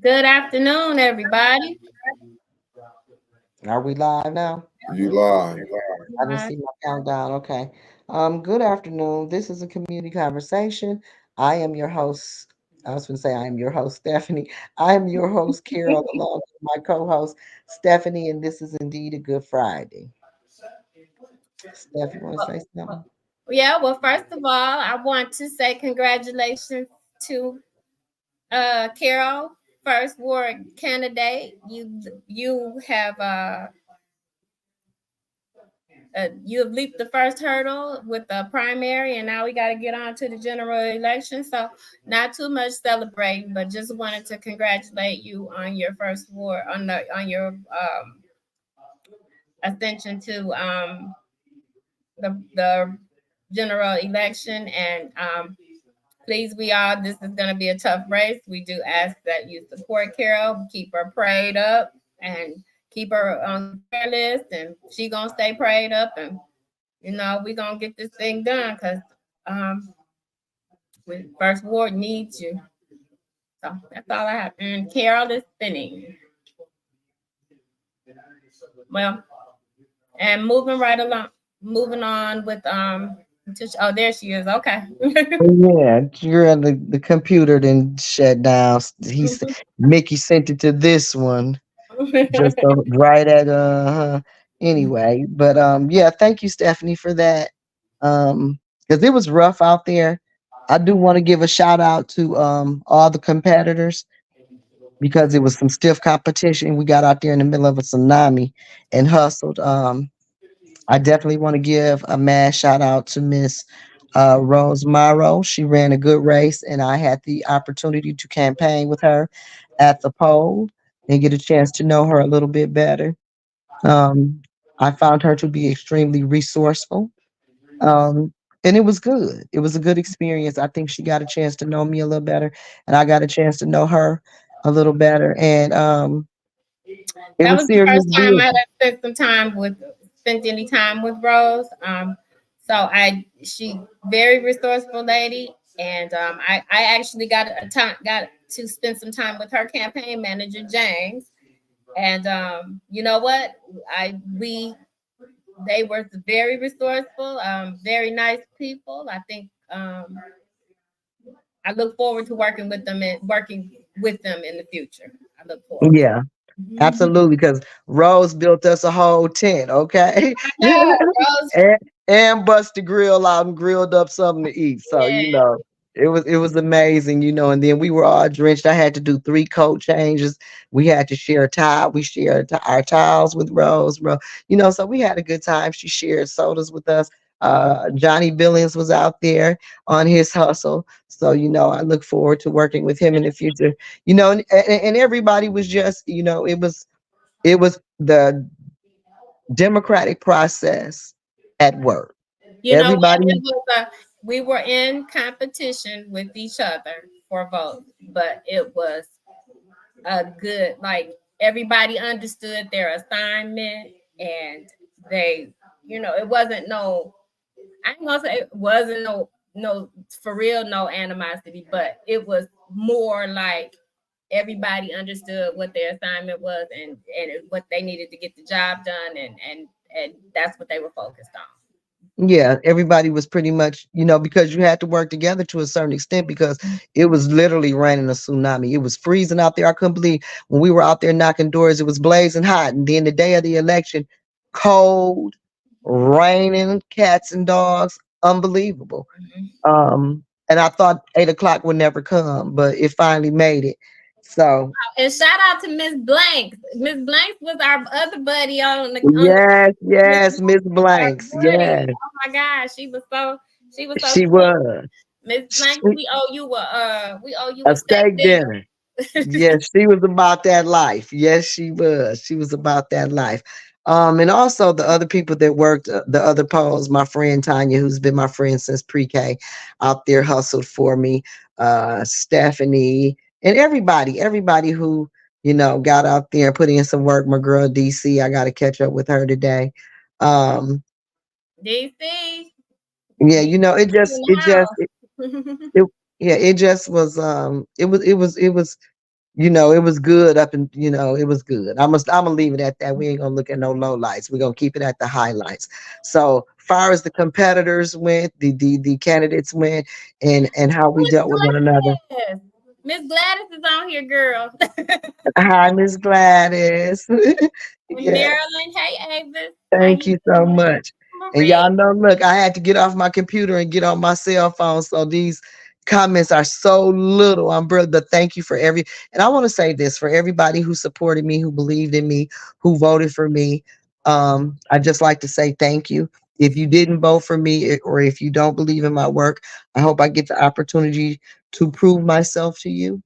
Good afternoon, everybody. Are we live now? You lie. I didn't see my countdown. Okay. Good afternoon. This is a community conversation. I am your host. I was going to say I am your host, Stephanie. I am your host, Carol, along with my co-host, Stephanie, and this is indeed a Good Friday. Steph, you want to say something? Yeah, well, first of all, I want to say congratulations to Carol, first ward candidate. You have leaped the first hurdle with the primary, and now we got to get on to the general election. So, not too much celebrating, but just wanted to congratulate you on your first ward on your ascension to the general election. And please, this is going to be a tough race. We do ask that you support Carol, keep her prayed up, and keep her on the prayer list. And she gonna stay prayed up, and we gonna get this thing done because um, First Ward needs you. So that's all I have. And Carol is spinning. Well, and moving on with oh, there she is. Okay. Yeah, you're on the computer then shut down. Mickey sent it to this one. Just right at anyway, but yeah, thank you, Stephanie, for that. Because it was rough out there. I do want to give a shout out to all the competitors because it was some stiff competition. We got out there in the middle of a tsunami and hustled. I definitely want to give a mad shout out to Miss Rose Morrow. She ran a good race, and I had the opportunity to campaign with her at the poll and get a chance to know her a little bit better. Um, I found her to be extremely resourceful. And it was good. It was a good experience. I think she got a chance to know me a little better, and I got a chance to know her a little better. And it That was was the serious first time I business. had spent any time with Rose. She very resourceful lady, and I actually got to spend some time with her campaign manager James. And you know what? I we They were very resourceful, very nice people. I think I look forward to working with them in the future. I look forward to. Yeah. Absolutely, because Rose built us a whole tent, okay? I know, Rose. and, and bust the grill out and grilled up something to eat. So, Yeah. it was amazing, and then we were all drenched. I had to do 3 coat changes. We had to share a towel. We shared our towels with Rose, bro. So we had a good time. She shared sodas with us. Johnny Billings was out there on his hustle. So, I look forward to working with him in the future. And everybody was just, it was the democratic process at work. You know what? Everybody, We were in competition with each other for votes, but it was a good, like, everybody understood their assignment, and they, it wasn't no, I ain't gonna say it wasn't no for real, no animosity, but it was more like everybody understood what their assignment was, and what they needed to get the job done, and that's what they were focused on. yeah, everybody was pretty much, because you had to work together to a certain extent because it was literally raining a tsunami. It was freezing out there. I couldn't believe when we were out there knocking doors, it was blazing hot. And then the day of the election, cold, raining, cats and dogs, unbelievable. And I thought 8 o'clock would never come, but it finally made it. So And shout out to Miss Blanks. Miss Blanks was our other buddy on the yes, Miss yes, Miss our Blanks. buddy. Yes, Oh my gosh, she was so she sweet. was. Miss Blanks, She, we owe you a a steak steak dinner. dinner. Yes, she was about that life. Yes, she was. She was about that life. And also the other people that worked the other polls, my friend Tanya, who's been my friend since pre-K, out there hustled for me. Stephanie and everybody who got out there and put in some work. My girl DC, I got to catch up with her today. Um, DC, Yeah, Be you know, it in just the it just house. it yeah, it just was it was it was good up and it was good. I'm gonna leave it at that. We ain't gonna look at no low lights. We're gonna keep it at the highlights. So far as the competitors went, the candidates went, and how we Miss dealt with one another. Gladys. Miss Gladys is on here, girl. Hi, Miss Gladys. And Yeah. Marilyn, hey Avis, how Thank you you so doing? much. And y'all Marie. know, look, I had to get off my computer and get on my cell phone. So these comments are so little. I'm brother, but thank you for and I want to say this for everybody who supported me, who believed in me, who voted for me. I just like to say thank you. If you didn't vote for me or if you don't believe in my work, I hope I get the opportunity to prove myself to you.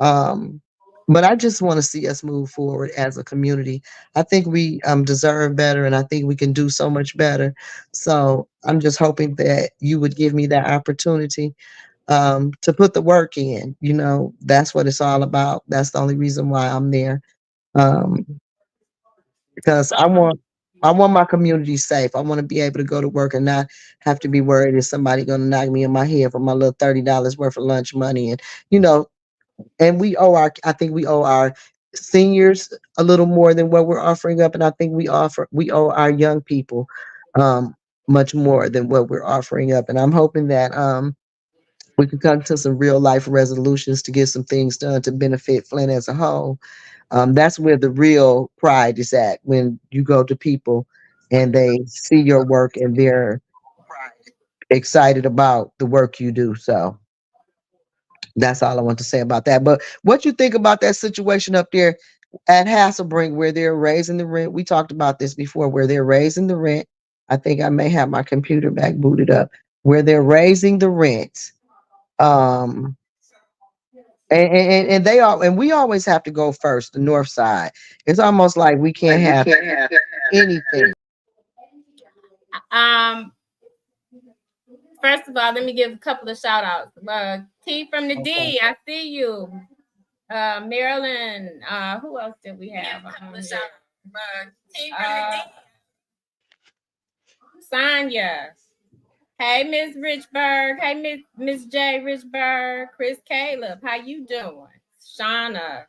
Um, but I just want to see us move forward as a community. I think we deserve better, and I think we can do so much better. So I'm just hoping that you would give me that opportunity to put the work in. That's what it's all about. That's the only reason why I'm there. Um, because I want my community safe. I want to be able to go to work and not have to be worried is somebody going to knock me in my head for my little $30 worth of lunch money. And you know, and I think we owe our seniors a little more than what we're offering up, and I think we owe our young people um much more than what we're offering up. And I'm hoping that we can come to some real life resolutions to get some things done to benefit Flint as a whole. That's where the real pride is at, when you go to people and they see your work and they're excited about the work you do. So that's all I want to say about that. But what you think about that situation up there at Hasselbring where they're raising the rent? We talked about this before, where they're raising the rent. I think I may have my computer back booted up. Where they're raising the rent. Um, and they all and we always have to go first, the north side. It's almost like we can't have anything. Um, First of all, let me give a couple of shout outs. T from the Okay. D, I see you. Marilyn, who else did we have? T from the D. Sonya. Hey, Miss Richburg. Hey, Miss J Richburg. Chris Caleb. How you doing? Shauna.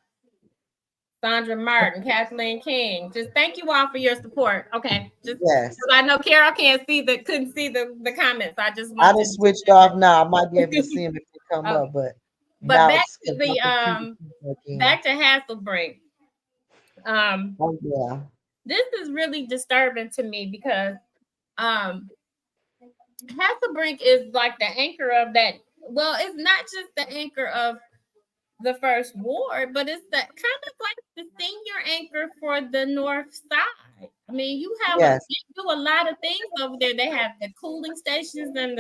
Sandra Martin. Kathleen King. Just thank you all for your support. Okay. Just Yes. because I know Carol couldn't see the comments. I just I wanted done to switched off now. I might be able to see them if they come okay. up, but But now back it's to because my the computer back in. back to Hasselbring. Um, Oh yeah. this is really disturbing to me because um Hasselbrink is like the anchor of that. Well, it's not just the anchor of the first ward, but it's the kind of like the senior anchor for the north side. I mean, Yes. they do a lot of things over there. They have the cooling stations and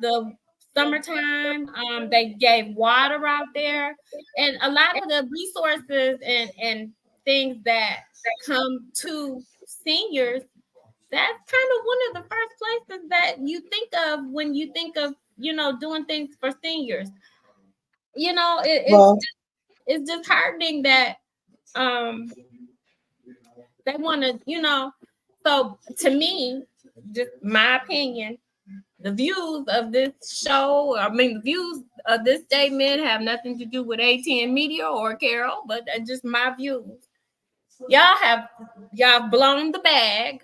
the summertime. They gave water out there, and a lot of the resources and things that come to seniors. That's kind of one of the first places that you think of when you think of doing things for seniors. Well, It's disheartening that um they want to So to me, just my opinion, the views of this show, I mean, the views of this statement have nothing to do with ATN Media or Carol, but just my views. Y'all have y'all blown the bag.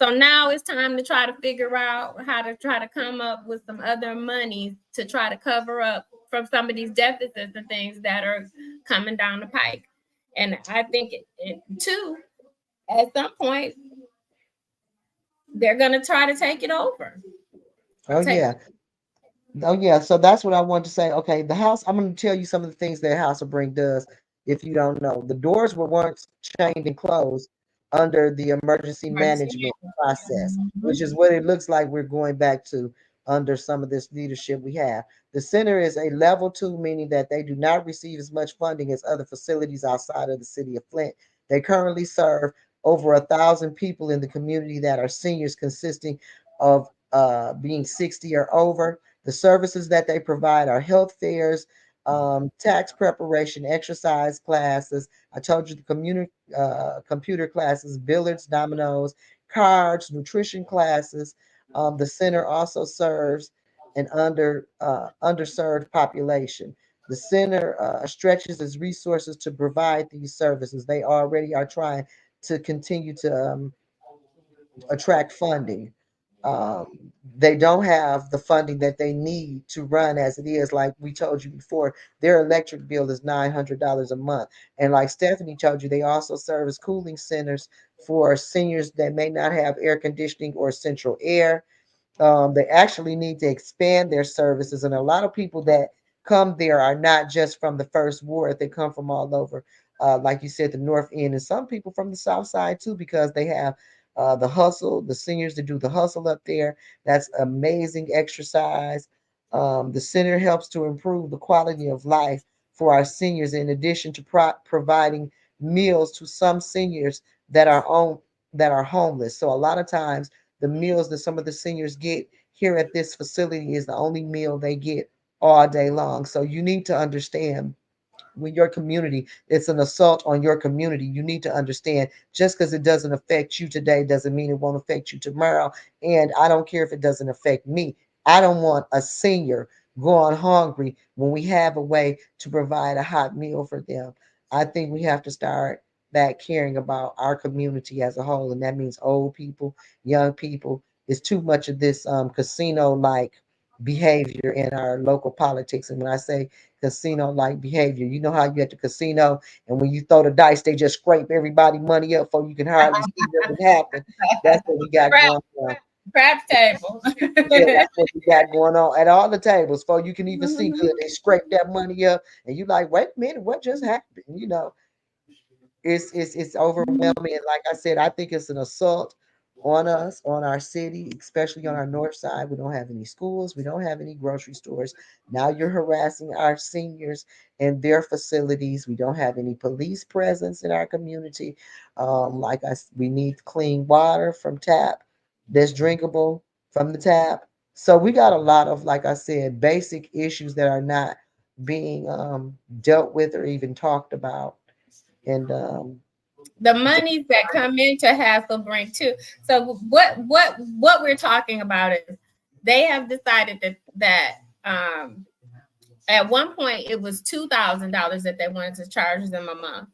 So now it's time to try to figure out how to try to come up with some other money to try to cover up from some of these deficits and things that are coming down the pike. And I think too, at some point, they're going to try to take it over. oh Take yeah. Oh yeah, so that's what I want to say. Okay, the house. I'm going to tell you some of the things that House of Brink does. If you don't know, the doors were once chained and closed under the emergency management process, which is what it looks like we're going back to under some of this leadership we have. The center is a level 2, meaning that they do not receive as much funding as other facilities outside of the city of Flint. They currently serve over 1,000 people in the community that are seniors, consisting of being 60 or over. The services that they provide are health fairs, tax preparation, exercise classes. I told you the computer classes, billiards, dominoes, cards, nutrition classes. The center also serves an underserved population. The center stretches its resources to provide these services. They already are trying to continue to attract funding. Um, they don't have the funding that they need to run as it is. Like we told you before, their electric bill is $900 a month. And like Stephanie told you, they also serve as cooling centers for seniors that may not have air conditioning or central air. They actually need to expand their services, and a lot of people that come there are not just from the first ward; they come from all over, like you said, the North End, and some people from the South Side too, because they have the hustle, the seniors that do the hustle up there. That's amazing exercise. The center helps to improve the quality of life for our seniors, in addition to providing meals to some seniors that are on that are homeless. So a lot of times the meals that some of the seniors get here at this facility is the only meal they get all day long. So you need to understand, when your community, it's an assault on your community, you need to understand, just because it doesn't affect you today doesn't mean it won't affect you tomorrow. And I don't care if it doesn't affect me. I don't want a senior going hungry when we have a way to provide a hot meal for them. I think we have to start that caring about our community as a whole, and that means old people, young people. It's too much of this casino like behavior in our local politics. And when I say casino like behavior, you know how you at the casino, and when you throw the dice, they just scrape everybody money up before you can hardly see nothing happen. That's what we got Crap, going on. crap table. Yeah, that's what we got going on at all the tables. Before you can even see good, they scrape that money up, and you like, wait a minute, what just happened? It's overwhelming. And like I said, I think it's an assault on us, on our city, especially on our north side. We don't have any schools, we don't have any grocery stores. Now you're harassing our seniors and their facilities. We don't have any police presence in our community. We need clean water from tap that's drinkable from the tap. So we got a lot of, like I said, basic issues that are not being dealt with or even talked about. And The monies that come into Hasselbring too. So what we're talking about is they have decided that at one point it was $2,000 that they wanted to charge them a month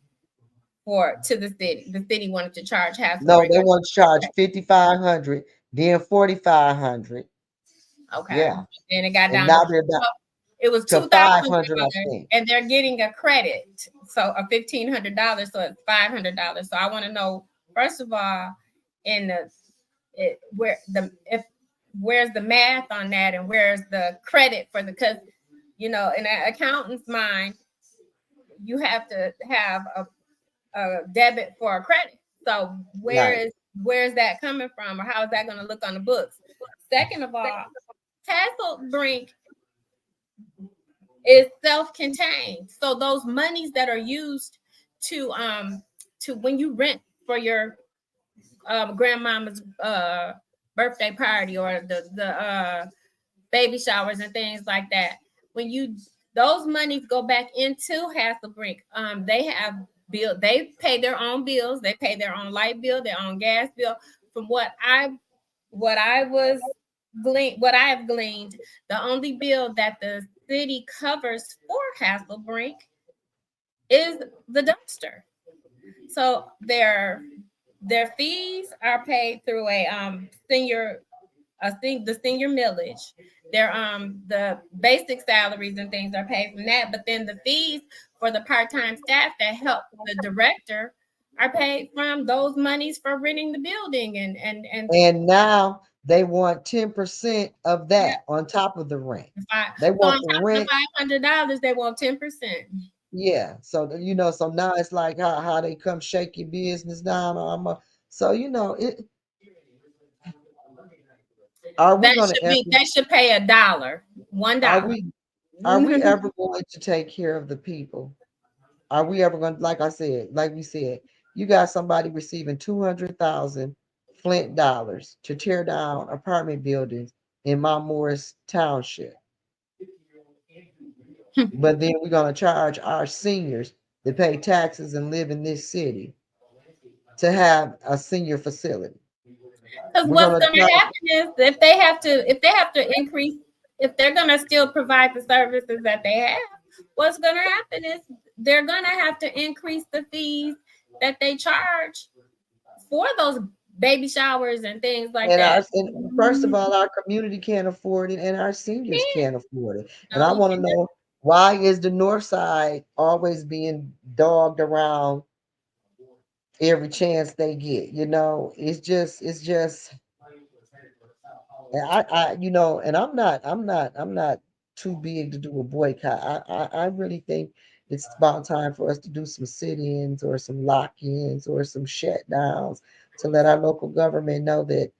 for to the city. The city wanted to charge no, Hasselbring. they want to charge 5,500, then 4,500. Okay, Yeah, then it got and down to now they're down it was to two thousand 500, I dollars, think. and they're getting a credit, so a $1,500, so it's $500. So I want to know, first of all, in the where the if where's the math on that, and where's the credit for the, because in an accountant's mind, you have to have a debit for a credit. So Right. where's that coming from, or how is that going to look on the books? Second of all, Hasselbrink is self-contained. So those monies that are used to when you rent for your grandmama's birthday party, or the baby showers and things like that, when you those monies go back into Hasselbrink. They have they pay their own bills, they pay their own light bill, their own gas bill. From what I was what I have gleaned, the only bill that the city covers for Hasselbrink is the dumpster. So their fees are paid through the senior millage. The basic salaries and things are paid from that, but then the fees for the part-time staff that help the director are paid from those monies for renting the building and And now they want 10% of yeah. that on top of the rent. Five, They so on want the top of the rent. $500, they want 10%. Yeah. So so now it's like how they come shake your business down. So are we gonna ever They should pay $1, are $1. we ever going to take care of the people? Are we ever going to, like I said, like we said, you got somebody receiving 200,000 Flint dollars to tear down apartment buildings in Mount Morris Township. But then we're going to charge our seniors that pay taxes and live in this city to have a senior facility. Because We're what's gonna going try. to happen is if they have to increase, if they're going to still provide the services that they have, what's going to happen is they're going to have to increase the fees that they charge for those baby showers and things like And that. first of all, our community can't afford it, and our seniors Yeah. can't afford it. And I No, want to know, why is the North Side always being dogged around every chance they get? It's just and and I'm not too big to do a boycott. I really think it's about time for us to do some sit-ins or some lock-ins or some shutdowns to let our local government know that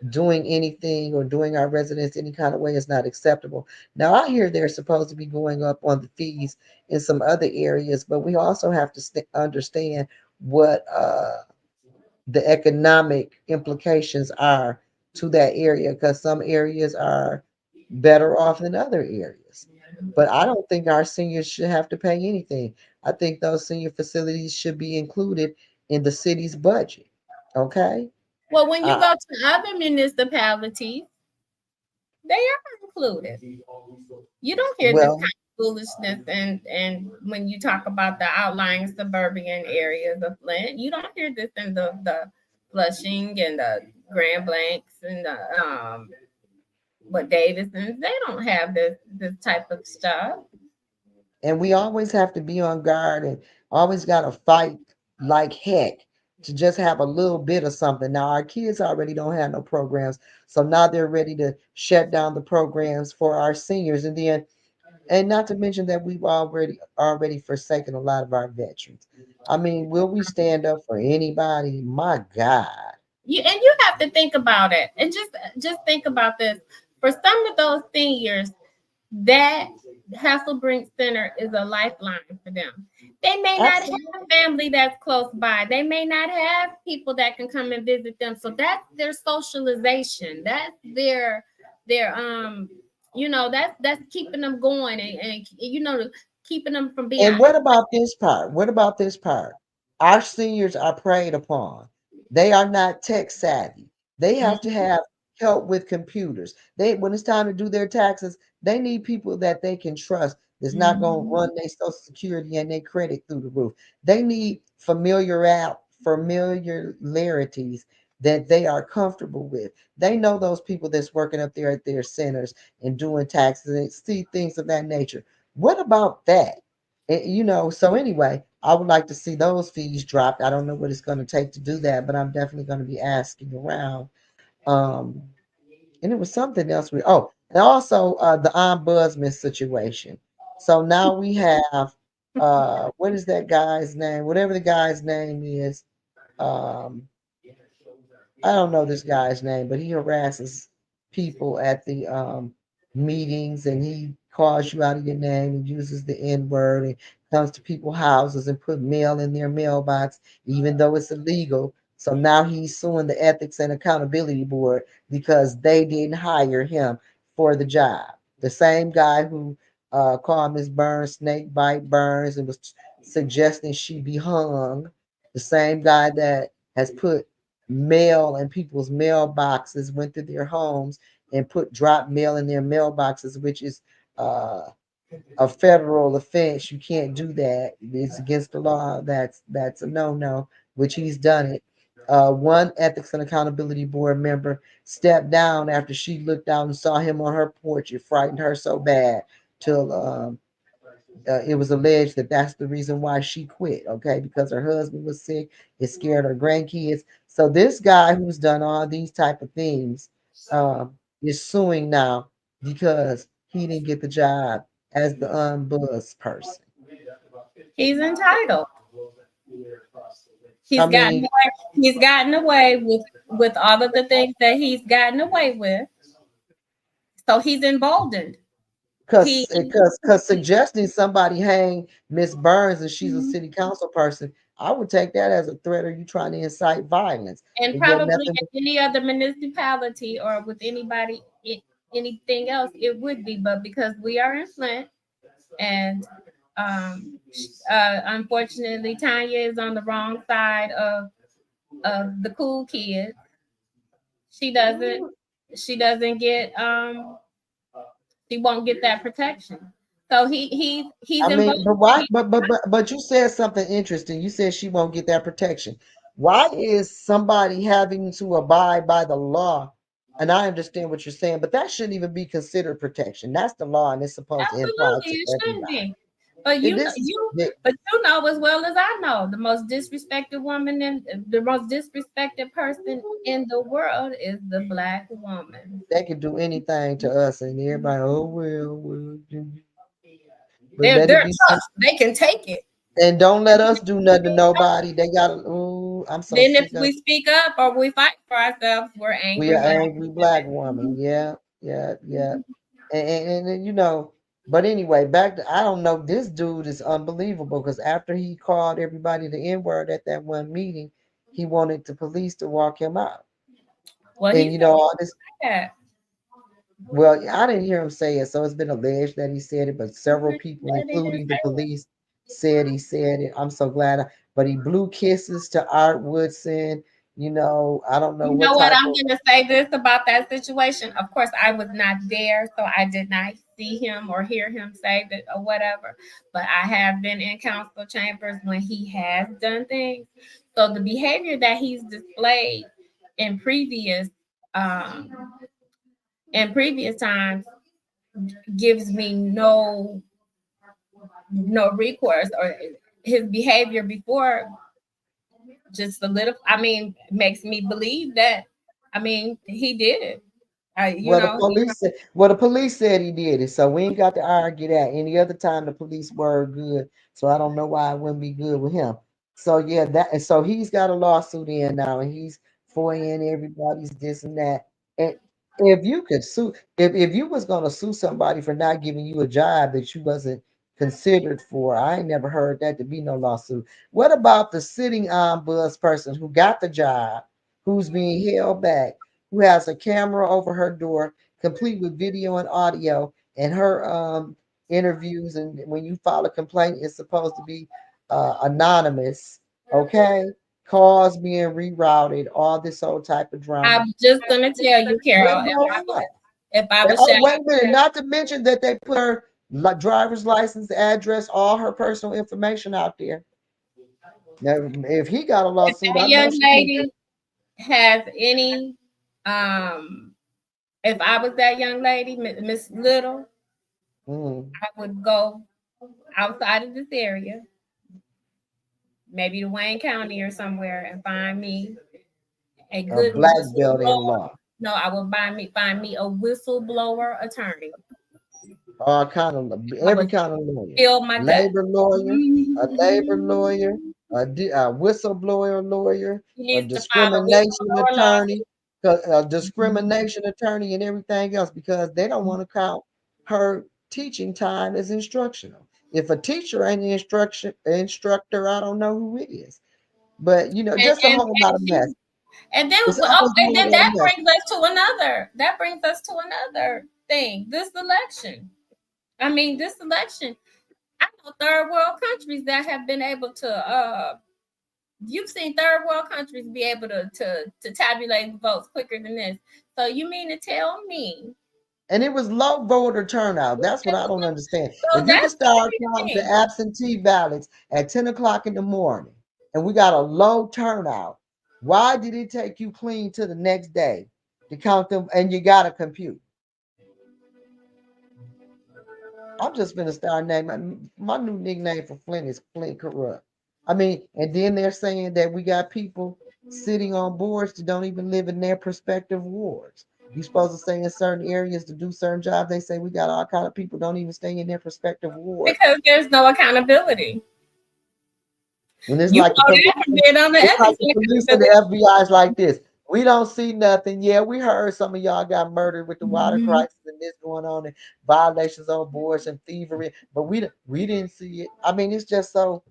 doing anything or doing our residents any kind of way is not acceptable. Now, I hear they're supposed to be going up on the fees in some other areas, but we also have to understand what the economic implications are to that area, because some areas are better off than other areas. But I don't think our seniors should have to pay anything. I think those senior facilities should be included in the city's budget. Okay? well, when you Uh, go to other municipalities, they are included. You don't hear this well, kind of foolishness, and when you talk about the outlying suburban areas of Flint, you don't hear this in the Flushing and the Grand Blancs and the but Davisons. They don't have this type of stuff. and we always have to be on guard and always got to fight like heck to just have a little bit of something. Now, our kids already don't have no programs, so now they're ready to shut down the programs for our seniors. And not to mention that we've already forsaken a lot of our veterans. I mean, will we stand up for anybody? My God. You have to think about it, and just think about this. For some of those seniors, that Hasselbring Center is a lifeline for them. They may not have Absolutely. family that's close by. They may not have people that can come and visit them. So that's their socialization. That's their that's keeping them going and keeping them from being And what about this part? What about this part? Our seniors are preyed upon. They are not tech savvy. They have to have help with computers. When it's time to do their taxes, they need people that they can trust that's not going to run their social security and their credit through the roof. They need familiarities that they are comfortable with. They know those people that's working up there at their centers and doing taxes and see things of that nature. What about that? So anyway, I would like to see those fees dropped. I don't know what it's going to take to do that, but I'm definitely going to be asking around. Um, and it was something else. And also the ombudsman situation. So now we have what is that guy's name? Whatever the guy's name is. Um, I don't know this guy's name, but he harasses people at the meetings, and he calls you out of your name and uses the N word and comes to people's houses and put mail in their mailbox, even though it's illegal. So now he's suing the Ethics and Accountability Board because they didn't hire him for the job. The same guy who called Miss Burns Snake Bite Burns and was suggesting she be hung, the same guy that has put mail in people's mailboxes, went to their homes and put drop mail in their mailboxes, which is uh, a federal offense. You can't do that. It's against the law. That's a no-no, which he's done it. One Ethics and Accountability Board member stepped down after she looked out and saw him on her porch. It frightened her so bad till it was alleged that that's the reason why she quit, okay, because her husband was sick. It scared her grandkids. So this guy who's done all these type of things is suing now because he didn't get the job as the unbuzzed person. He's entitled. I He's gotten mean, away, he's gotten away with all of the things that he's gotten away with. So he's emboldened. He because suggesting somebody hang Miss Burns and she's a city council person, I would take that as a threat. Or you trying to incite violence? and But yet probably nothing. in any other municipality or with anybody anything else it would be, but because we are in Flint and unfortunately Tanya is on the wrong side of the cool kids. She doesn't. She doesn't get. She won't get that protection. So he's I involved. mean, but why? But you said something interesting. You said she won't get that protection. Why is somebody having to abide by the law? And I understand what you're saying, but that shouldn't even be considered protection. That's the law, and it's supposed to apply Absolutely, to it shouldn't everybody. be. But It, this is but you know as well as I know, the most disrespected woman and the most disrespected person in the world is the black woman. they could do anything to us, and everybody, oh well, but let it They're be. tough. They can take it. And don't let us do nothing to nobody. They gotta. Oh, I'm so Then if sick of. we speak up or we fight for ourselves, we're We angry are black angry black woman. women. Yeah, yeah, yeah. And you know, but anyway, back to I don't know. This dude is unbelievable because after he called everybody the N word at that one meeting, he wanted the police to walk him out. Well, he And you know, all this. said that. Well, I didn't hear him say it, so it's been alleged that he said it, but several people, He didn't including the say that. police, said he said it. I'm so glad. But he blew kisses to Art Woodson. You know, I don't know You what know what? type I'm of. going to say this about that situation. Of course, I was not there, so I did not see him or hear him say that or whatever. But I have been in council chambers when he has done things. So the behavior that he's displayed in um, previous times gives me no recourse, or his behavior before just a little. I mean, makes me believe that. I mean, he did it. You Well, the know, police said, well, the police said he did it, so we ain't got to argue that. Any other time, the police were good, so I don't know why it wouldn't be good with him. So yeah, that and so he's got a lawsuit in now, and he's foying everybody's this and that. And if you could sue, if you was gonna sue somebody for not giving you a job that you wasn't considered for, I ain't never heard that to be no lawsuit. What about the sitting ombuds person who got the job, who's being held back? Who has a camera over her door, complete with video and audio, and her interviews. And when you file a complaint, it's supposed to be anonymous, okay? Calls being rerouted, all this whole type of drama. I'm just gonna tell you, What Carol, about her? if I was Oh, shot, wait a minute. Not to mention that they put her driver's license, address, all her personal information out there. Now, if he got a if lawsuit, that I know young she can. lady has any, if I was that young lady, Miss Little, Mm, I would go outside of this area, maybe to Wayne County or somewhere, and find me a a good black belt in whistleblower. law. No, I would find me a whistleblower attorney. All kind of I every would kind of lawyer, spill my gut. labor lawyer, a labor lawyer, a whistleblower lawyer, He a needs to file a discrimination whistleblower attorney, lawsuit. a discrimination attorney, and everything else because they don't want to count her teaching time as instructional. If a teacher ain't an instructor, I don't know who it is. But you know, And, just a and, whole lot and of mess. she and then It's oh, always a and whole then lot of mess. that brings us to another thing. This election. I mean, this election. I know third world countries that have been able to you've seen third world countries be able to tabulate votes quicker than this. So you mean to tell me And it was low voter turnout. That's what I don't understand. so If you could that's start counting the everything. absentee ballots at 10 o'clock in the morning and we got a low turnout, why did it take you clean to the next day to count them and you got a computer? I'm just gonna start naming my new nickname for Flint is Flint Corrupt. I mean, and then they're saying that we got people sitting on boards that don't even live in their prospective wards. You supposed to stay in certain areas to do certain jobs. They say we got all kind of people don't even stay in their prospective ward. Because there's no accountability. And it's You like the know police, that from being on the it's like the Edison police and the accountability. FBI is like this. We don't see nothing. Yeah, we heard some of y'all got murdered with the water Mhm. crisis and this going on and violations on boards and thievery, but we didn't see it. I mean, it's just so.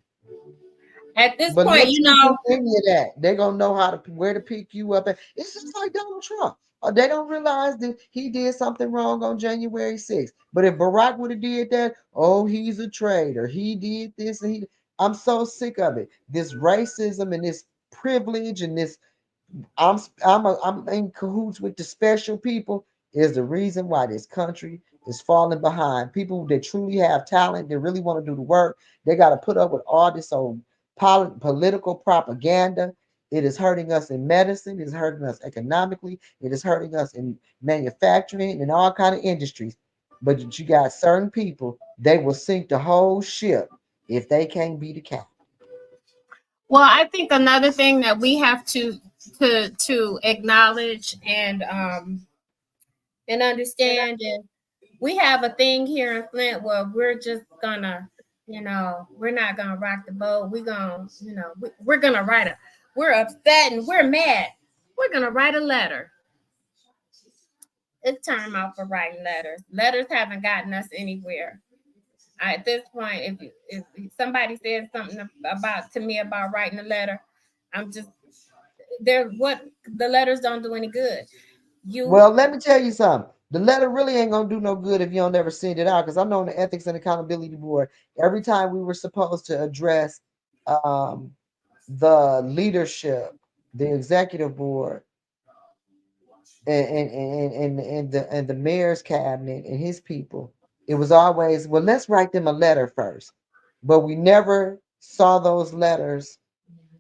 At this But point, let you you do know, any of that. They're gonna know how to where to pick you up. And it's just like Donald Trump. They don't realize that he did something wrong on January 6th. But if Barack would have did that, oh, he's a traitor. He did this and he. I'm so sick of it. This racism and this privilege and this I'm in cahoots with the special people is the reason why this country is falling behind. People that truly have talent, that really want to do the work, they got to put up with all this old political propaganda. It is hurting us in medicine. It is hurting us economically. It is hurting us in manufacturing and all kind of industries. But you got certain people, they will sink the whole ship if they can't be the captain. Well, I think another thing that we have to acknowledge and understand is we have a thing here in Flint where we're just gonna, we're not gonna rock the boat. We're gonna, we're gonna write a, we're upset and we're mad. We're gonna write a letter. It's time out for writing letters. Letters haven't gotten us anywhere. At this point, if somebody says something about to me about writing a letter, I'm just there. What the letters don't do any good. You Well, let me tell you something. The letter really ain't gonna do no good if you don't ever send it out. Because I know on the Ethics and Accountability Board, every time we were supposed to address um, the leadership, the executive board, and the mayor's cabinet and his people, it was always, well, let's write them a letter first. But we never saw those letters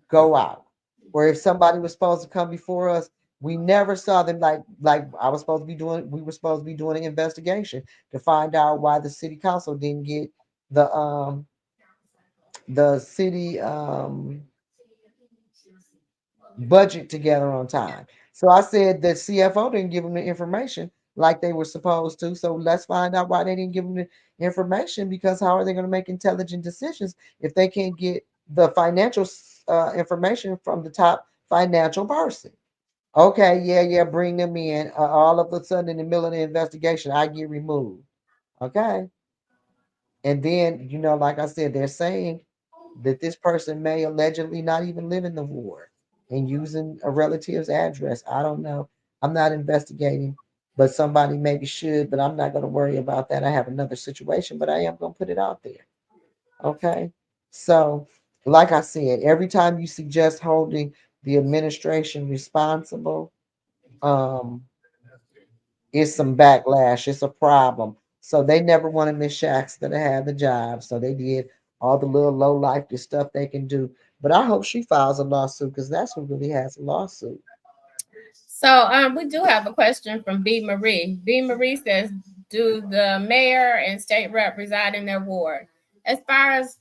go out. Or if somebody was supposed to come before us, we never saw them, like I was supposed to be doing. We were supposed to be doing an investigation to find out why the city council didn't get the city budget together on time. So I said the CFO didn't give them the information like they were supposed to. So let's find out why they didn't give them the information, because how are they going to make intelligent decisions if they can't get the financial information from the top financial person? Okay, yeah, yeah, bring them in. All of a sudden, in the middle of the investigation, I get removed. Okay. And then, like I said, they're saying that this person may allegedly not even live in the ward and using a relative's address. I don't know. I'm not investigating, but somebody maybe should, but I'm not going to worry about that. I have another situation, but I am going to put it out there. Okay. So, like I said, every time you suggest holding the administration responsible, um, it's some backlash. It's a problem. So they never wanted Miss Shaxter to have the job. So they did all the little low life stuff they can do. But I hope she files a lawsuit, because that's who really has a lawsuit. So we do have a question from B. Marie. B. Marie says, "Do the mayor and state rep reside in their ward?" As far as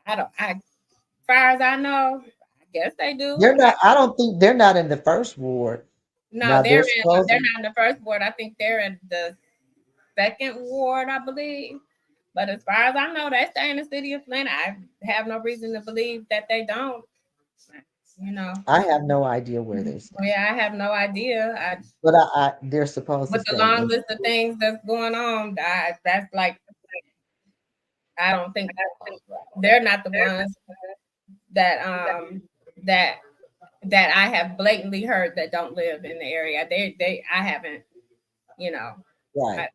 I don't, as far as I know, I guess they do. They're not. I don't think they're not in the first ward. No, Now they're they're supposed. not in the first ward. I think they're in the second ward, I believe. But as far as I know, they stay in the city of Flint. I have no reason to believe that they don't. You know, I have no idea where they stay, yeah, I have no idea. but they're supposed to With the stay long in. list of things that's going on, that's like I don't think they're not the ones that that that I have blatantly heard that don't live in the area. They I haven't, you know. Right. I,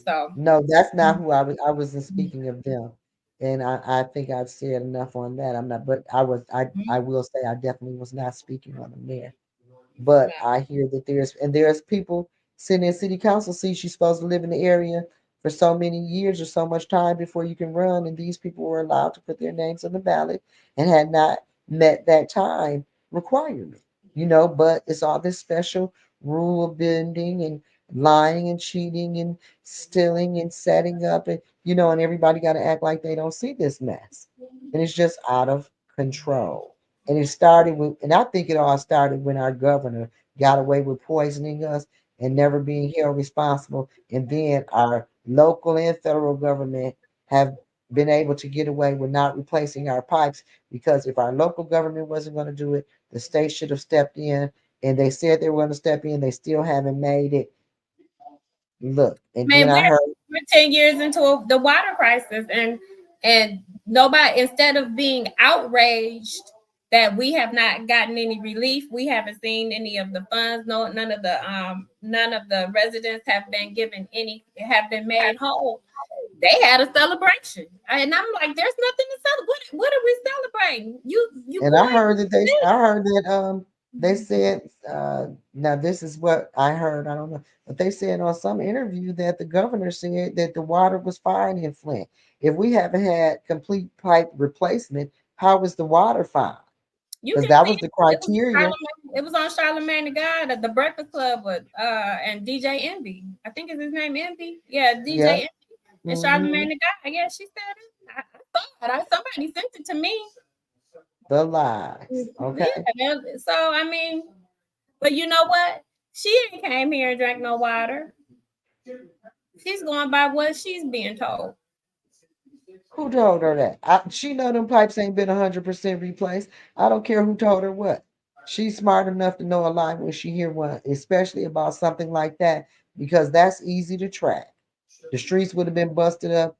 so No, that's not who I was. I wasn't speaking of them, and I think I've said enough on that. I'm not, but I will say I definitely was not speaking on them there. But I hear that there's people sitting in city council seats. You're supposed to live in the area for so many years or so much time before you can run, and these people were allowed to put their names on the ballot and had not met that time requirement. But it's all this special rule bending and lying and cheating and stealing and setting up, and everybody got to act like they don't see this mess, and it's just out of control. And I think it all started when our governor got away with poisoning us and never being held responsible. And then our local and federal government have been able to get away with not replacing our pipes, because if our local government wasn't going to do it, the state should have stepped in. And they said they were going to step in. They still haven't made it. Look, and then man, I heard, we're 10 years into the water crisis, and nobody, instead of being outraged that we have not gotten any relief, we haven't seen any of the funds. No, none of the residents have been given any, have been made whole. They had a celebration, and I'm like, there's nothing to celebrate. What are we celebrating? You and I poison heard that the city. I heard that They said, now this is what I heard. I don't know, but they said on some interview that the governor said that the water was fine in Flint. If we haven't had complete pipe replacement, how is the water fine? You Because can that see was the it. It was criteria. Charlemagne, it was on Charlemagne the God at the Breakfast Club with and DJ Envy. I think it's his name Envy. Yeah, DJ Yeah. Envy and Hmm. Charlemagne the God. Yeah, she said it. I thought somebody sent it to me. The lies. Okay. Yeah. So I mean, but you know what? She ain't came here and drank no water. She's going by what she's being told. Who told her that? She know them pipes ain't been 100% replaced. I don't care who told her what. She's smart enough to know a lie when she hear one, especially about something like that, because that's easy to track. The streets would have been busted up.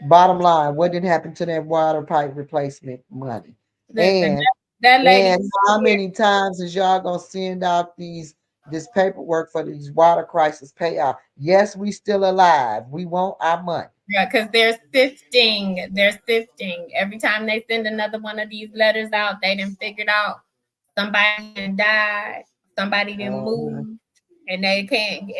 Bottom line, what did happen to that water pipe replacement money? Listen, And that lady and came how here. many times is y'all gonna send out this paperwork for these water crisis payout? Yes, we still alive. We want our money. Yeah, because they're sifting. They're sifting. Every time they send another one of these letters out, they done figured out somebody done died, somebody done Uh, moved, and they can't.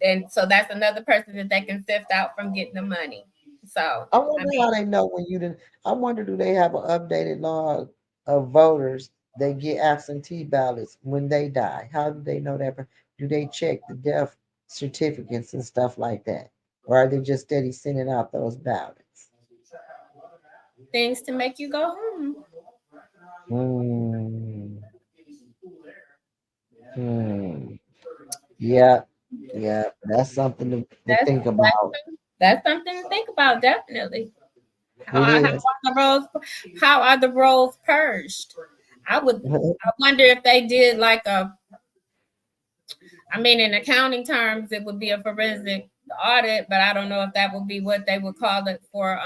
And so that's another person that they can sift out from getting the money. So I I wonder mean, how they know when you didn't. I wonder, do they have an updated log of voters that get absentee ballots when they die? How do they know that? Do they check the death certificates and stuff like that? Or are they just steady sending out those ballots? things to make you go, hmm. Hmm. Hmm. Yeah. Yeah. That's something to That's think about. that's something to think about. Definitely. It How is. are the roles? How are the roles purged? I would. I wonder if they did like a. I mean, in accounting terms, it would be a forensic audit, but I don't know if that would be what they would call it for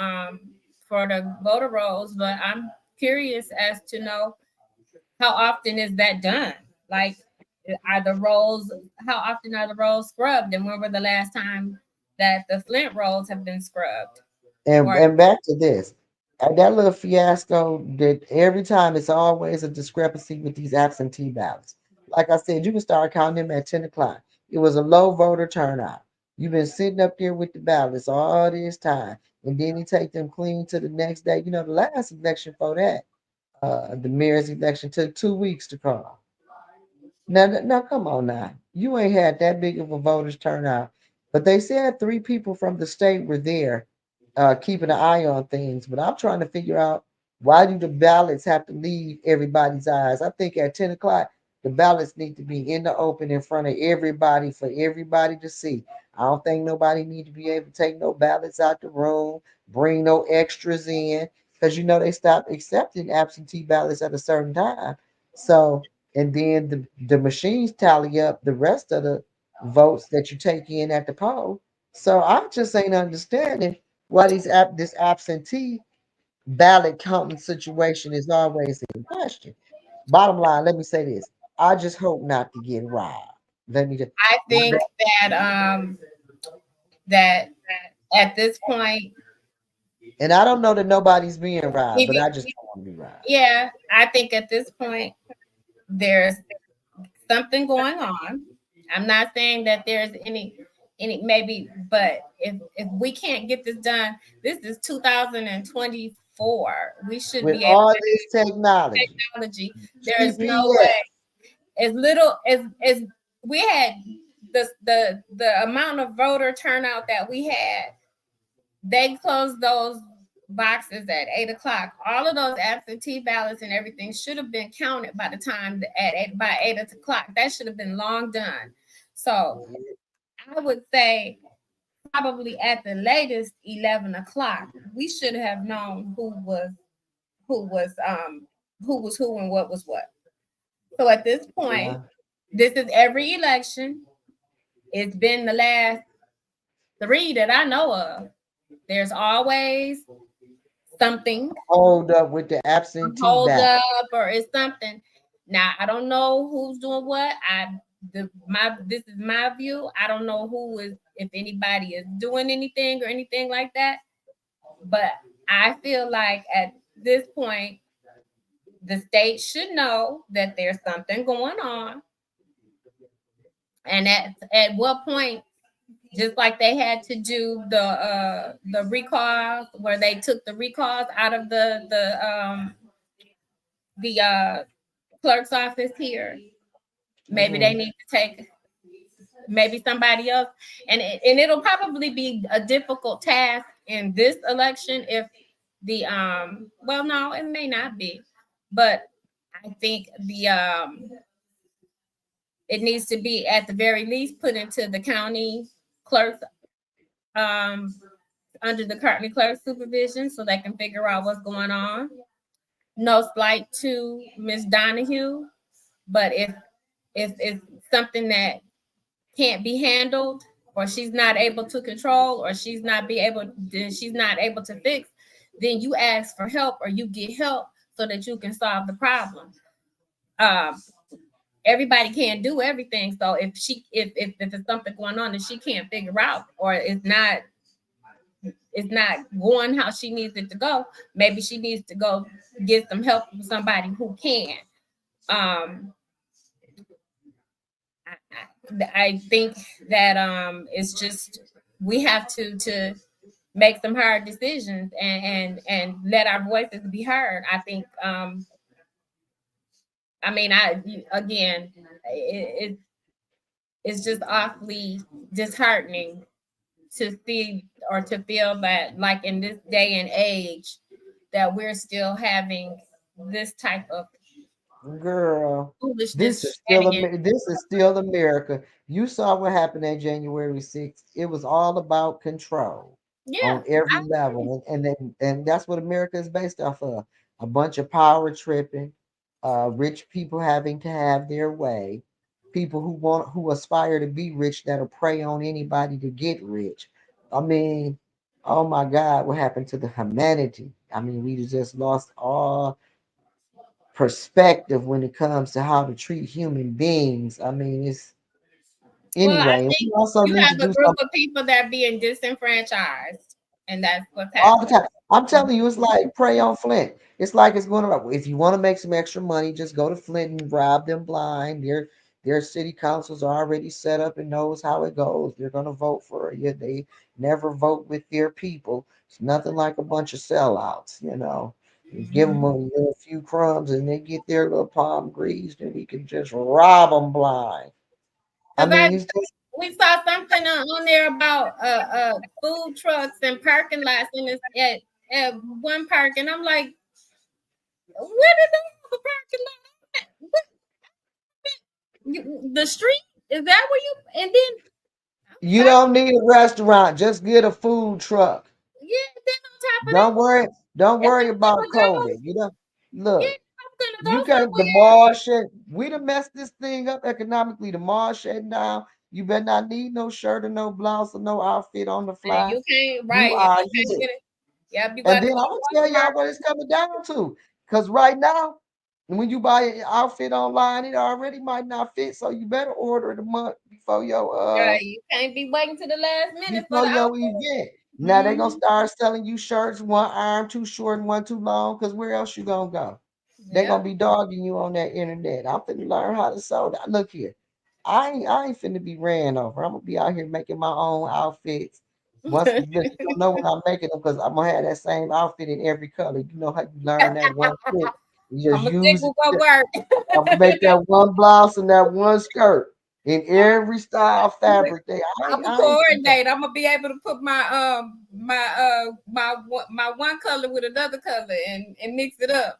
the voter rolls. But I'm curious as to know how often is that done? Like, are the rolls? How often are the rolls scrubbed? And when were the last time that the Flint rolls have been scrubbed? Or And back to this. That little fiasco that every time it's always a discrepancy with these absentee ballots. Like I said, you can start counting them at 10 o'clock. It was a low voter turnout. You've been sitting up there with the ballots all this time. And then you take them clean to the next day. You know, the last election for that, the mayor's election took 2 weeks to call. Now, come on now. You ain't had that big of a voters turnout. But they said three people from the state were there, keeping an eye on things. But I'm trying to figure out, why do the ballots have to leave everybody's eyes? I think at 10 o'clock, the ballots need to be in the open in front of everybody for everybody to see. I don't think nobody need to be able to take no ballots out the room, bring no extras in, because you know they stopped accepting absentee ballots at a certain time. So, and then the machines tally up the rest of the votes that you take in at the poll. So I just ain't understanding why this absentee ballot counting situation is always in question. Bottom line, let me say this: I just hope not to get robbed. Let me just, I think that at this point, and I don't know that nobody's being robbed, if but you, I just don't want to be robbed. yeah, I think at this point there's something going on. I'm not saying that there's any maybe, but if we can't get this done, this is 2024. We should With be able all to this technology, technology. There is no GPS, way. As little as we had the amount of voter turnout that we had, they closed those boxes at 8 o'clock. All of those absentee ballots and everything should have been counted by the time by 8 o'clock. That should have been long done. So I would say probably at the latest 11 o'clock, we should have known who was who was who and what was what. So at this point, yeah, this is every election. It's been the last three that I know of. There's always something hold up with the absentee hold ballot. up or it's something. Now I don't know who's doing what. This is my view. I don't know who is if anybody is doing anything or anything like that. But I feel like at this point The state should know that there's something going on, and at what point, just like they had to do the recalls, where they took the recalls out of the clerk's office here. Maybe they Hmm. need to take maybe somebody else, and it'll probably be a difficult task in this election if the well, no, it may not be, but I think the it needs to be at the very least put into the county clerk's um under the county clerk's supervision so they can figure out what's going on. No slight to Miss Donahue, but if it's something that can't be handled, or she's not able to control, or she's not able to fix, then you ask for help or you get help so that you can solve the problem. um Everybody can't do everything, so if it's something going on that she can't figure out, or it's not going how she needs it to go, maybe she needs to go get some help from somebody who can. um I think that it's just we have to make some hard decisions and let our voices be heard. I think I mean I again it, it's just awfully disheartening to see or to feel that, like, in this day and age, that we're still having this type of Girl, foolishness shenanigans. This is still America. You saw what happened on January 6th. It was all about control Yeah, on every level. And that's what America is based off of. A bunch of power tripping, rich people having to have their way, people who aspire to be rich that'll prey on anybody to get rich. I mean, oh my God, what happened to the humanity? I mean, we just lost all perspective when it comes to how to treat human beings. I mean, it's well, I anyway. We think also you need to have a do group something of people that are being disenfranchised, and that's what's all the happening. time. I'm telling you, it's like prey on Flint. It's like it's going to. If you want to make some extra money, just go to Flint and rob them blind. Their city councils are already set up and knows how it goes. They're going to vote for you. They never vote with their people. It's nothing like a bunch of sellouts, you know. You give them a little few crumbs and they get their little palm greased, and we can just rob them blind. I Because I mean, it's just we saw something on there about food trucks and parking lots in this at one park, and I'm like, where did they have a parking lot? The street, is that where you? And then I'm you sorry, don't need a restaurant. Just get a food truck. yeah. Then on top of Don't that, worry. Don't if worry I'm about gonna go, COVID. You know, yeah, look, if I'm gonna go you can't. The somewhere, mall shut. We done messed this thing up economically. The mall shutting down. You better not need no shirt or no blouse or no outfit on the and fly. you can't, You right? And are you can't here. get it. Yep, you And got to then go I'm to gonna tell Walmart. y'all what it's coming down to. Cause right now, when you buy an outfit online, it already might not fit. So you better order it a month You can't be waiting to the last minute for before the your outfit. event. Now they gonna Mm-hmm. start selling you shirts, one arm too short and one too long. Cause where else you gonna go? They gonna Yep. be dogging you on that internet. I'm finna learn how to sew that. Look here, I ain't finna be ran over. I'm gonna be out here making my own outfits. Once look, you gonna know when I'm making them because I'm gonna have that same outfit in every color. You know how you learn that one trick? You just I'm gonna use dig it. what work. I'm gonna make that one blouse and that one skirt in every style fabric. I'm gonna I ain't finna. coordinate. I'm gonna be able to put my one color with another color and mix it up.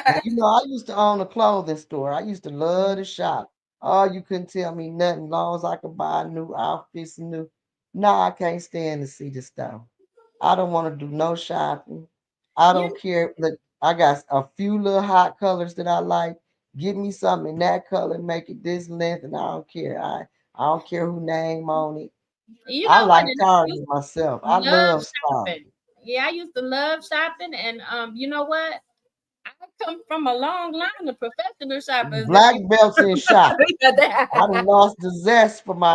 Now, you know, I used to own a clothing store. I used to love to shop. Oh, you couldn't tell me nothing. Long as I could buy new outfits and new. Nah, I can't stand to see the stuff. I don't want to do no shopping. I You don't care. Look, I got a few little hot colors that I like. Give me something in that color, make it this length, and I don't care. I don't care who name on it. you I know what? like And I used Target myself. to I love love shopping. styling. Yeah, I used to love shopping, and you know what? I come from a long line of professional shoppers. If Black you belts in shopping. I done yeah, lost the zest for my.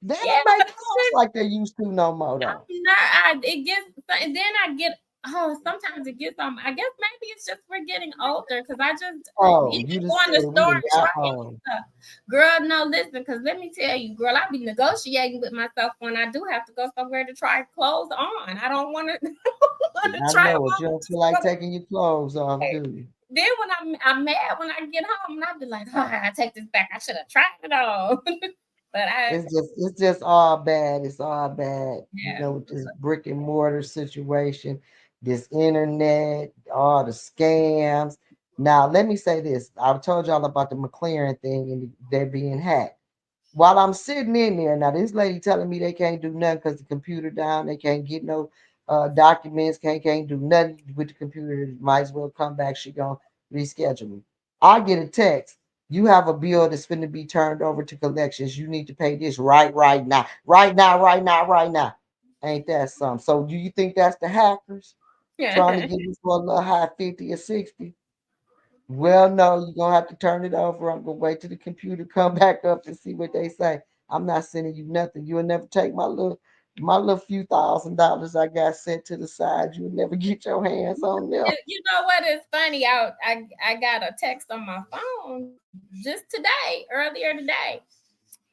They don't but make I'm clothes like they used to no more though. not. It gets, and then I get. Oh, sometimes it gets on. I guess maybe it's just we're getting older because I just Oh, even you just going said to we store done and got try on. stuff. Girl, no, listen, because let me tell you, girl, I be negotiating with myself when I do have to go somewhere to try clothes on. I don't want to want to I try them know it. on. You don't feel like taking your clothes off, do you? Then when I'm mad when I get home and I be like, oh, I take this back. I should have tried it on. But I It's just all bad. It's all bad. yeah. With this brick and mortar situation, this internet, all the scams. Now, let me say this. I've told y'all about the McLaren thing and they're being hacked. While I'm sitting in there, now this lady telling me they can't do nothing because the computer down, they can't get no documents, can't do nothing with the computer. Might as well come back. She gonna reschedule me. I get a text. You have a bill that's finna be turned over to collections. You need to pay this right now, right now. Ain't that something? So do you think that's the hackers trying to Yeah. get us for a little high 50 or 60? Well, no, you're gonna have to turn it over. I'm gonna wait till the computer come back up and see what they say. I'm not sending you nothing. You'll never take my little few $1,000 I got set to the side. You'll never get your hands on them. You know what is funny? I got a text on my phone just today, earlier today,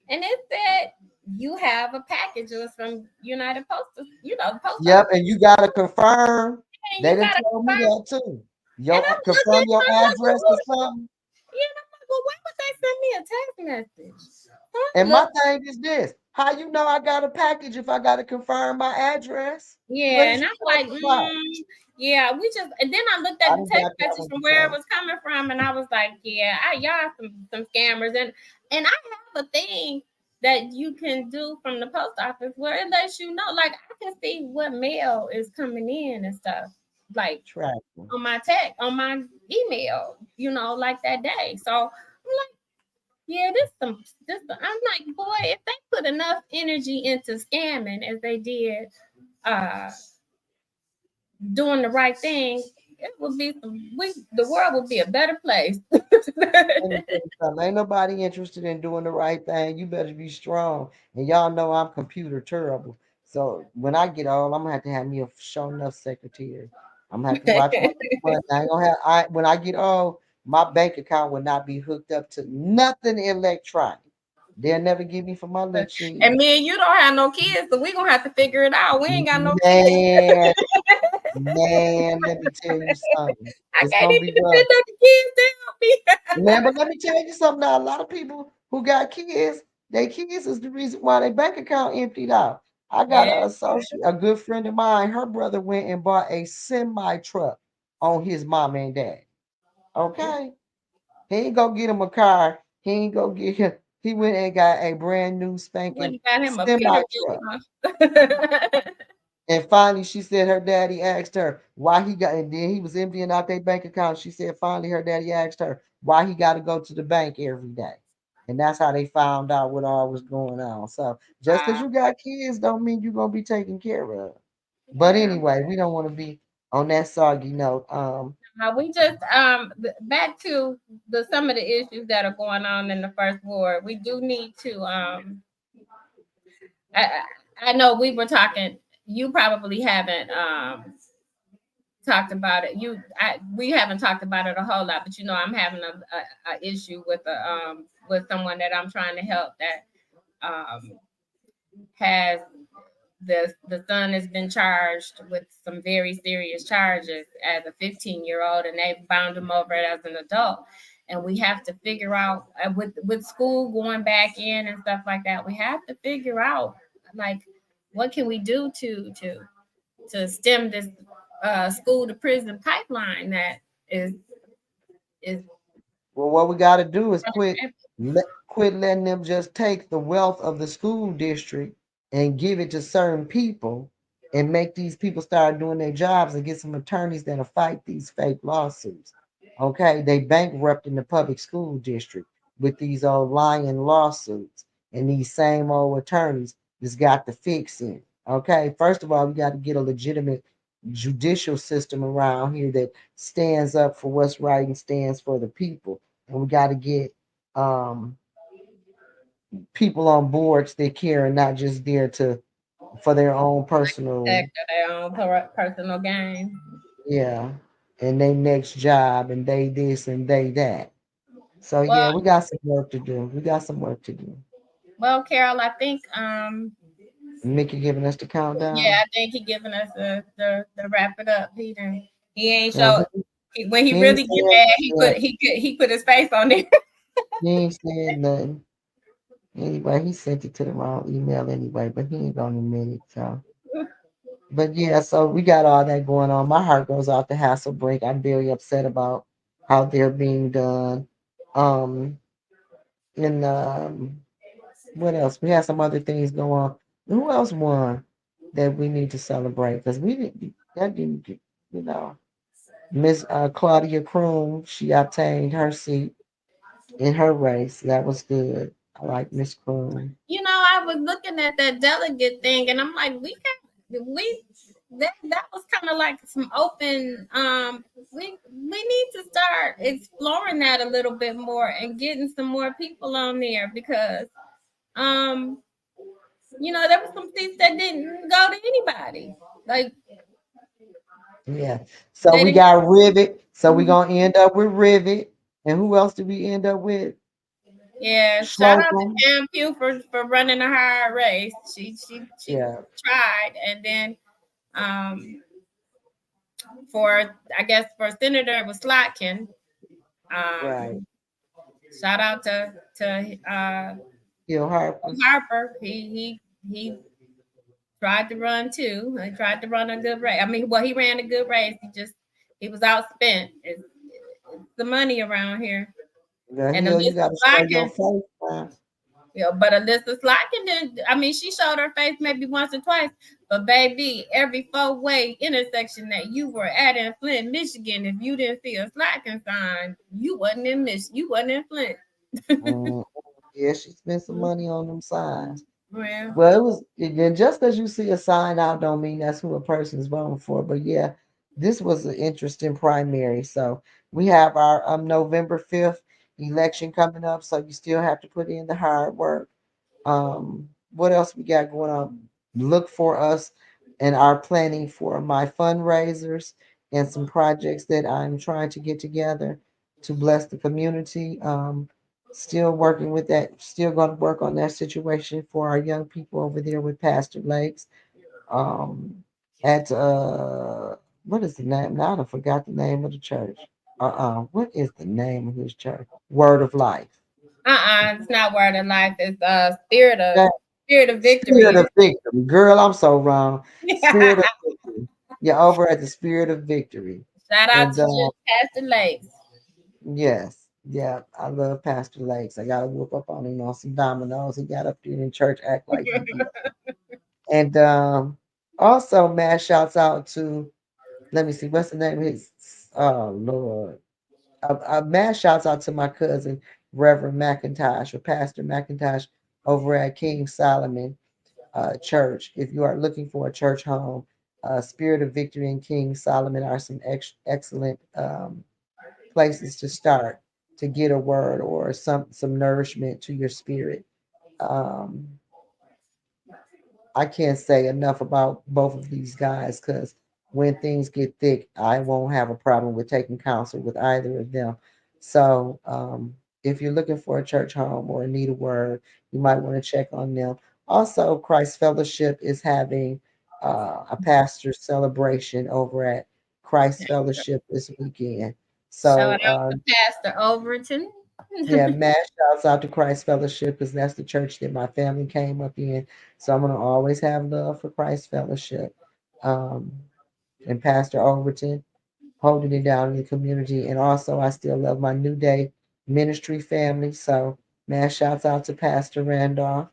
and it said you have a package. It was from United Postal, the post Yep, office, and you gotta confirm. and They you done gotta told me confirm. that too. And Yo, I'm confirm looking, your I'm like, well, address or something. yeah, and I'm like, well, why would they send me a text message? So I'm And my look, thing is this: how you know I got a package if I gotta confirm my address? What yeah, is and you I'm like, talking about? yeah, we just, and then I looked I at the done text got that message one from where it before. was coming from, and I was like, yeah, y'all some scammers, and I have a thing that you can do from the post office where it lets you know, like I can see what mail is coming in and stuff, like Tracking. on my text, on my email, like that day. So I'm like, yeah, I'm like, boy, if they put enough energy into scamming as they did uh doing the right thing, it would be the world would be a better place. Let me tell you something. Ain't nobody interested in doing the right thing. You better be strong. And y'all know I'm computer terrible. So when I get old, I'm gonna have to have me a show enough secretary. I'm gonna have to watch my money. I ain't gonna have when I get old, my bank account will not be hooked up to nothing electronic. They'll never give me for my little And cheese. me and you don't have no kids, so we gonna have to figure it out. We ain't got no kids. Man, man, let me tell you something. I It's can't gonna even be rough. depend on the kids to help me. Man, but let me tell you something now. A lot of people who got kids, their kids is the reason why their bank account emptied out. I got Yeah. an associate, a good friend of mine. Her brother went and bought a semi truck on his mom and dad. Okay, he ain't go get him a car. He ain't go get him. He went and got a brand new When spanking you got him a semi Peterbilt, truck. huh? And finally, she said her daddy asked her why he got, and then he was emptying out their bank account. She said finally her daddy asked her why he got to go to the bank every day. And that's how they found out what all was going on. So just because Uh, you got kids don't mean you're going to be taken care of. But yeah. anyway, we don't want to be on that soggy note. We just back to the some of the issues that are going on in the first ward. We do need to I, I know we were talking. You probably haven't talked about it. We haven't talked about it a whole lot, but I'm having a issue with someone that I'm trying to help that has the son has been charged with some very serious charges as a 15-year-old, and they bound him over as an adult. And we have to figure out with school going back in and stuff like that. We have to figure out like what can we do to stem this school to prison pipeline that is Well, what we got to do is quit letting them just take the wealth of the school district and give it to certain people and make these people start doing their jobs and get some attorneys that'll fight these fake lawsuits. Okay, they bankrupting the public school district with these old lying lawsuits and these same old attorneys that's got the fix in. Okay, first of all, we got to get a legitimate judicial system around here that stands up for what's right and stands for the people. And we got to get um, people on boards that care and not just there to for their own like personal, protect their own personal gain. yeah, and they next job and they this and they that. So Well, yeah, we got some work to do. We got some work to do. well, Carol, I think Mickey giving us the yeah, countdown. I think he giving us the wrap it up. He ain't Yeah, show when he he ain't really get said mad. yeah, He put his face on it. he ain't said nothing. Anyway, he sent it to the wrong email anyway, but he ain't gonna admit it. So, but yeah, so we got all that going on. My heart goes out to Hasselbrink. I'm very upset about how they're being done. Um, and what else? We had some other things go on. Who else won that we need to celebrate? Because we didn't. That didn't. You know, Miss Claudia Kroom. She obtained her seat in her race. That was good. I like Miss Kroom. I was looking at that delegate thing, and I'm like, we that was kind of like some open. We need to start exploring that a little bit more and getting some more people on there because um, there were some seats that didn't go to anybody. Like Yeah. So they we didn't. got Rivet. So we gonna end up with Rivet. And who else did we end up with? Yeah, shout out to Slocum. Pam Pugh for running a hard race. She Yeah. tried, and then um for I guess for Senator it was Slotkin. Right. Um, shout out to Hill Harper. Harper. He tried to run too. He tried to run a good race. I mean, well, he ran a good race. He was outspent. It's the money around here. The And Hill, you Alyssa gotta show your Slotkin, face now. but Alyssa Slotkin didn't. I mean, she showed her face maybe once or twice. But baby, every four-way intersection that you were at in Flint, Michigan, if you didn't see a Slotkin sign, you wasn't in You wasn't in Flint. Mm, yeah, she spent some money on them signs. Well, Well, it was again just because you see a sign out don't mean that's who a person's voting for. But yeah, this was an interesting primary. So we have our November 5th election coming up. So you still have to put in the hard work. What else we got going on? Look for us and our planning for my fundraisers and some projects that I'm trying to get together to bless the community. Still working with that, still going to work on that situation for our young people over there with Pastor Lakes. At what is the name? Now I forgot the name of the church. What is the name of his church? Word of Life. it's not word of life. It's spirit of Spirit victory. of Victory. Girl, I'm so wrong. Spirit of Victory. You're over at the Spirit of Victory. Shout out And to Pastor Lakes. yes, yeah, I love Pastor Lakes. I got to whoop up on him on some dominoes. He got up there in church, act like he did. And also, mass shouts out to, let me see, what's the name of his? Oh, Lord. Mass shouts out to my cousin, Reverend McIntosh, or Pastor McIntosh over at King Solomon church. If you are looking for a church home, Spirit of Victory and King Solomon are some excellent places to start to get a word or some nourishment to your spirit. Um, I can't say enough about both of these guys because when things get thick, I won't have a problem with taking counsel with either of them. So, if you're looking for a church home or need a word, you might want to check on them. Also, Christ Fellowship is having a pastor celebration over at Christ Fellowship this weekend. Shout So, out to Pastor Overton. yeah, mass shouts out to Christ Fellowship because that's the church that my family came up in. So I'm gonna always have love for Christ Fellowship. Um, and Pastor Overton holding it down in the community. And also I still love my New Day ministry family. So mass shouts out to Pastor Randolph.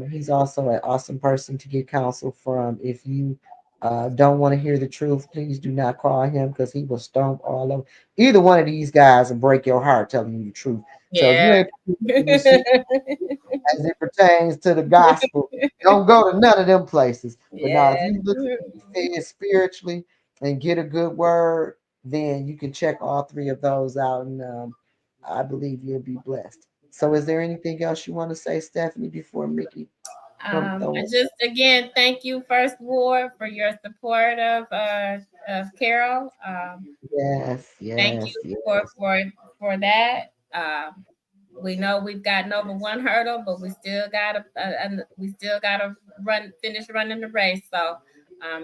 He's also an awesome person to get counsel from. If you don't want to hear the truth, please do not call him because he will stomp all over. Either one of these guys will break your heart telling you the truth. So if you Yeah. ain't receiving as it pertains to the gospel, don't go to none of them places. But now, if Yeah. you looking to be fed spiritually and get a good word, then you can check all three of those out, and I believe you'll be blessed. So, is there anything else you want to say, Stephanie, before Mickey? I just again thank you, First Ward, for your support of Carol. Yes, Thank yes, you yes. for that. We know we've gotten over one hurdle, but we still gotta finish running the race. So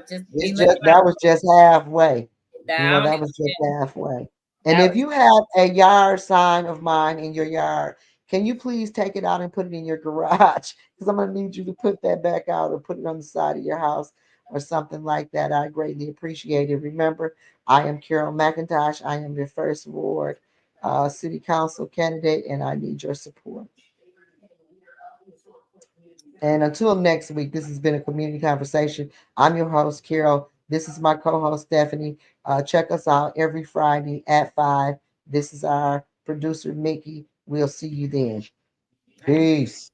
just be It's just looking out. that was just halfway. You know, Down. that was just halfway. And That if was you have a yard sign of mine in your yard, can you please take it out and put it in your garage? Because I'm gonna need you to put that back out or put it on the side of your house or something like that. I greatly appreciate it. Remember, I am Carol McIntosh. I am your first ward city council candidate, and I need your support. And until next week, this has been a community conversation. I'm your host, Carol. This is my co host, Stephanie. Check us out every Friday at 5. This is our producer, Mickey. We'll see you then. right. Peace.